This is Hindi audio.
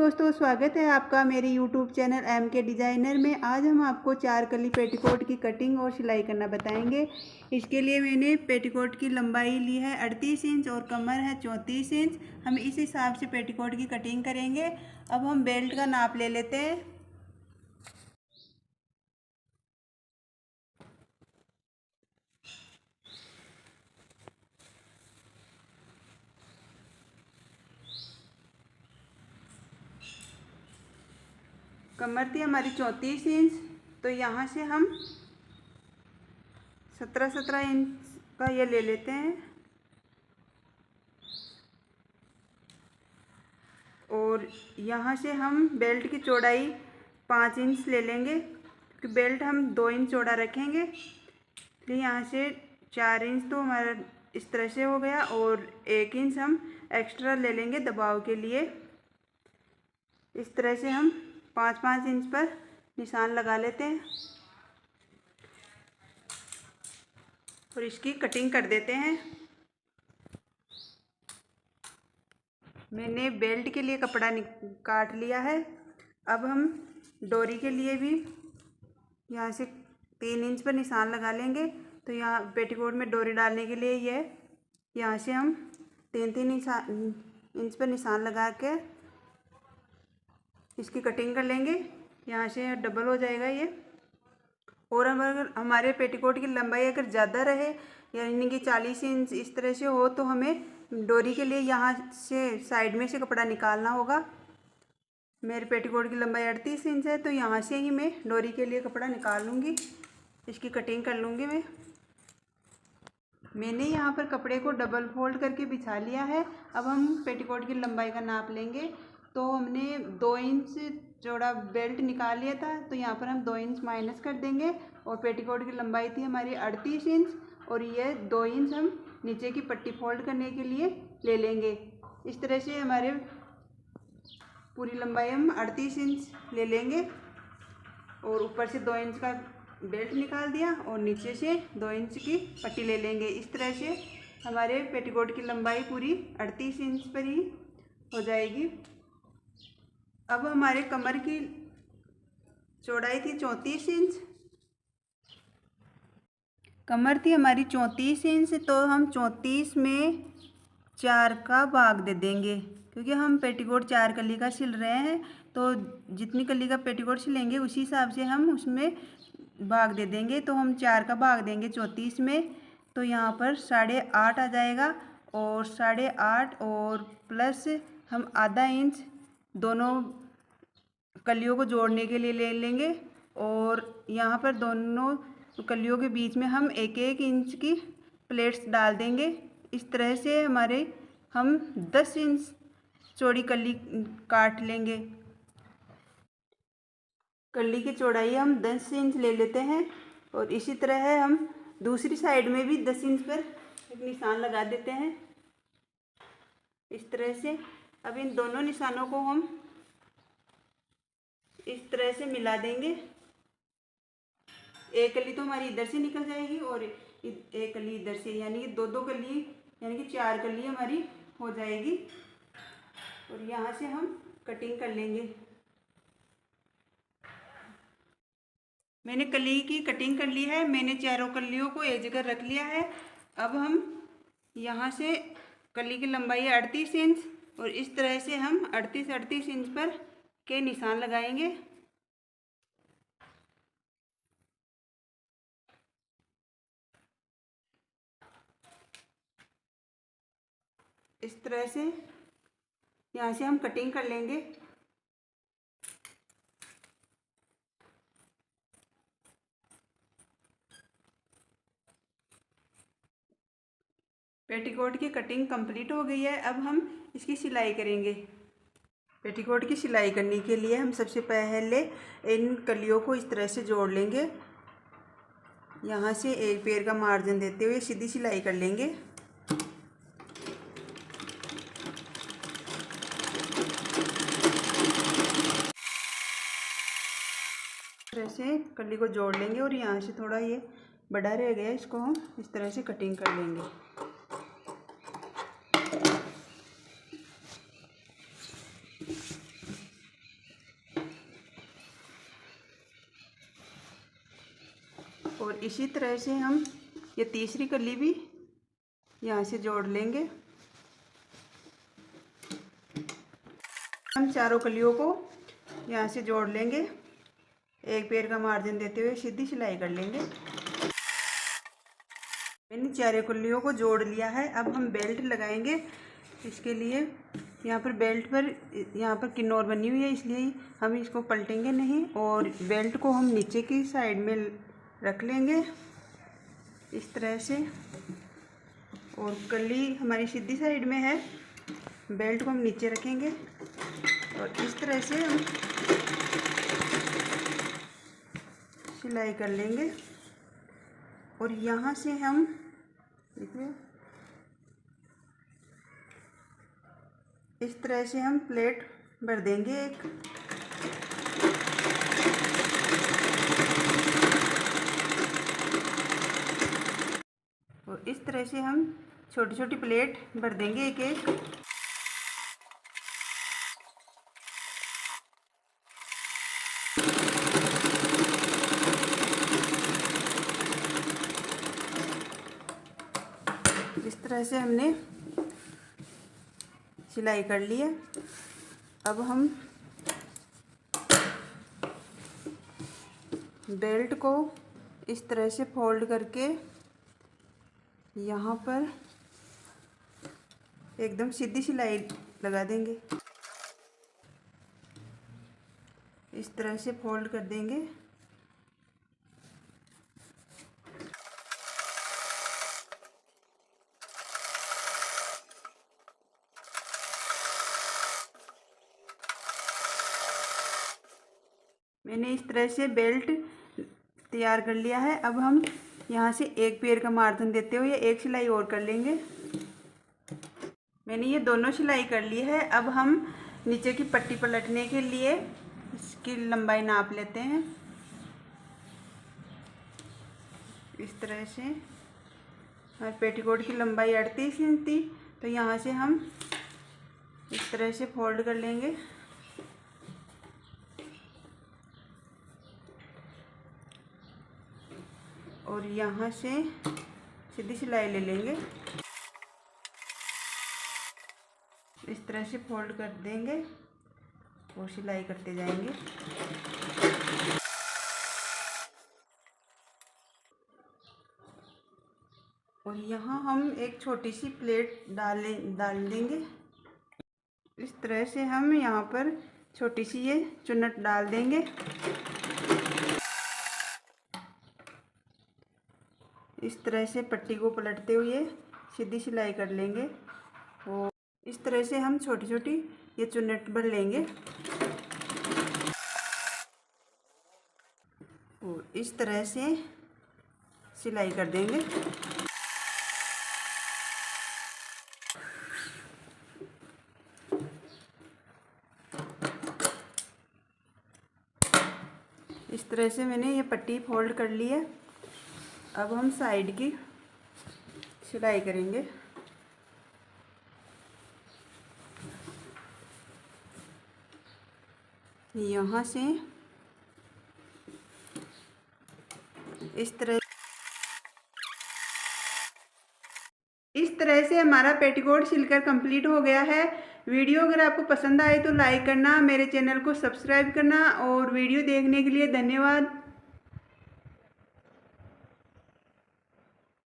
दोस्तों, स्वागत है आपका मेरे यूट्यूब चैनल एम के डिज़ाइनर में। आज हम आपको 4 कली पेटीकोट की कटिंग और सिलाई करना बताएंगे। इसके लिए मैंने पेटीकोट की लंबाई ली है 38 इंच और कमर है 34 इंच। हम इस हिसाब से पेटीकोट की कटिंग करेंगे। अब हम बेल्ट का नाप ले लेते हैं। कमर थी हमारी 34 इंच, तो यहाँ से हम 17 इंच का ये ले लेते हैं और यहाँ से हम बेल्ट की चौड़ाई 5 इंच ले लेंगे, क्योंकि बेल्ट हम 2 इंच चौड़ा रखेंगे। फिर यहाँ से 4 इंच तो हमारा इस तरह से हो गया और 1 इंच हम एक्स्ट्रा ले लेंगे दबाव के लिए। इस तरह से हम 5-5 इंच पर निशान लगा लेते हैं और इसकी कटिंग कर देते हैं। मैंने बेल्ट के लिए कपड़ा काट लिया है। अब हम डोरी के लिए भी यहाँ से 3 इंच पर निशान लगा लेंगे। तो यहाँ पेटीकोट में डोरी डालने के लिए ये यहाँ से हम 3-3 इंच पर निशान लगा के इसकी कटिंग कर लेंगे। यहाँ से डबल हो जाएगा ये। और अगर हमारे पेटीकोट की लंबाई अगर ज़्यादा रहे, यानी कि 40 इंच इस तरह से हो, तो हमें डोरी के लिए यहाँ से साइड में से कपड़ा निकालना होगा। मेरे पेटीकोट की लंबाई 38 इंच है, तो यहाँ से ही मैं डोरी के लिए कपड़ा निकाल लूँगी, इसकी कटिंग कर लूँगी। मैंने यहाँ पर कपड़े को डबल फोल्ड करके बिछा लिया है। अब हम पेटीकोट की लंबाई का नाप लेंगे। तो हमने 2 इंच चौड़ा बेल्ट निकाल लिया था, तो यहाँ पर हम 2 इंच माइनस कर देंगे। और पेटीकोट की लंबाई थी हमारी 38 इंच और ये 2 इंच हम नीचे की पट्टी फोल्ड करने के लिए ले लेंगे। इस तरह से हमारे पूरी लंबाई हम 38 इंच ले लेंगे और ऊपर से 2 इंच का बेल्ट निकाल दिया और नीचे से 2 इंच की पट्टी ले लेंगे। इस तरह से हमारे पेटीकोट की लंबाई पूरी 38 इंच पर ही हो जाएगी। अब हमारे कमर की चौड़ाई थी 34 इंच, कमर थी हमारी 34 इंच, तो हम 34 में 4 का भाग दे देंगे, क्योंकि हम पेटीकोट 4 कली का सिल रहे हैं। तो जितनी कली का पेटीकोट सिलेंगे उसी हिसाब से हम उसमें भाग दे देंगे। तो हम 4 का भाग देंगे 34 में, तो यहाँ पर 8.5 आ जाएगा। और 8.5 और प्लस हम आधा इंच दोनों कलियों को जोड़ने के लिए ले लेंगे। और यहाँ पर दोनों कलियों के बीच में हम 1-1 इंच की प्लेट्स डाल देंगे। इस तरह से हम 10 इंच चौड़ी कली काट लेंगे। कली की चौड़ाई हम 10 इंच ले लेते हैं और इसी तरह है हम दूसरी साइड में भी 10 इंच पर एक निशान लगा देते हैं इस तरह से। अब इन दोनों निशानों को हम इस तरह से मिला देंगे। एक कली तो हमारी इधर से निकल जाएगी और एक कली इधर से, यानी कि 2-2 कली, यानी कि 4 कली हमारी हो जाएगी। और यहाँ से हम कटिंग कर लेंगे। मैंने कली की कटिंग कर ली है। मैंने चारों कलियों को एक जगह रख लिया है। अब हम यहाँ से कली की लंबाई है 38 इंच और इस तरह से हम 38 इंच पर के निशान लगाएंगे। इस तरह से यहाँ से हम कटिंग कर लेंगे। पेटीकोट की कटिंग कंप्लीट हो गई है। अब हम इसकी सिलाई करेंगे। पेटीकोट की सिलाई करने के लिए हम सबसे पहले इन कलियों को इस तरह से जोड़ लेंगे। यहाँ से एक पैर का मार्जिन देते हुए सीधी सिलाई कर लेंगे। इस तरह से कली को जोड़ लेंगे और यहाँ से थोड़ा ये बड़ा रह गया, इसको हम इस तरह से कटिंग कर लेंगे। और इसी तरह से हम ये तीसरी कली भी यहाँ से जोड़ लेंगे। हम चारों कलियों को यहाँ से जोड़ लेंगे, एक पैर का मार्जिन देते हुए सीधी सिलाई कर लेंगे। मैंने चारों कलियों को जोड़ लिया है। अब हम बेल्ट लगाएंगे। इसके लिए यहाँ पर बेल्ट पर यहाँ पर किन्नौर बनी हुई है, इसलिए हम इसको पलटेंगे नहीं और बेल्ट को हम नीचे की साइड में रख लेंगे इस तरह से। और कली हमारी सीधी साइड में है, बेल्ट को हम नीचे रखेंगे और इस तरह से हम सिलाई कर लेंगे। और यहाँ से हम देखिए इस तरह से हम प्लेट भर देंगे एक। और इस तरह से हम छोटी छोटी प्लेट भर देंगे एक एक। इस तरह से हमने सिलाई कर ली है। अब हम बेल्ट को इस तरह से फोल्ड करके यहाँ पर एकदम सीधी सिलाई लगा देंगे। इस तरह से फोल्ड कर देंगे। मैंने इस तरह से बेल्ट तैयार कर लिया है। अब हम यहाँ से एक पैर का मार्जिन देते हुए एक सिलाई और कर लेंगे। मैंने ये दोनों सिलाई कर ली है। अब हम नीचे की पट्टी पलटने के लिए इसकी लंबाई नाप लेते हैं। इस तरह से हमारे पेटीकोट की लंबाई 38 इंच थी, तो यहाँ से हम इस तरह से फोल्ड कर लेंगे। और यहाँ से सीधी सिलाई ले लेंगे। इस तरह से फोल्ड कर देंगे और सिलाई करते जाएंगे। और यहाँ हम एक छोटी सी प्लेट डाल देंगे। इस तरह से हम यहाँ पर छोटी सी ये चुन्नट डाल देंगे। इस तरह से पट्टी को पलटते हुए सीधी सिलाई कर लेंगे। और इस तरह से हम छोटी छोटी ये चुन्नट भर लेंगे और इस तरह से सिलाई कर देंगे। इस तरह से मैंने ये पट्टी फोल्ड कर ली है। अब हम साइड की सिलाई करेंगे। यहाँ से इस तरह से हमारा पेटीकोट सिलकर कंप्लीट हो गया है। वीडियो अगर आपको पसंद आए तो लाइक करना, मेरे चैनल को सब्सक्राइब करना और वीडियो देखने के लिए धन्यवाद।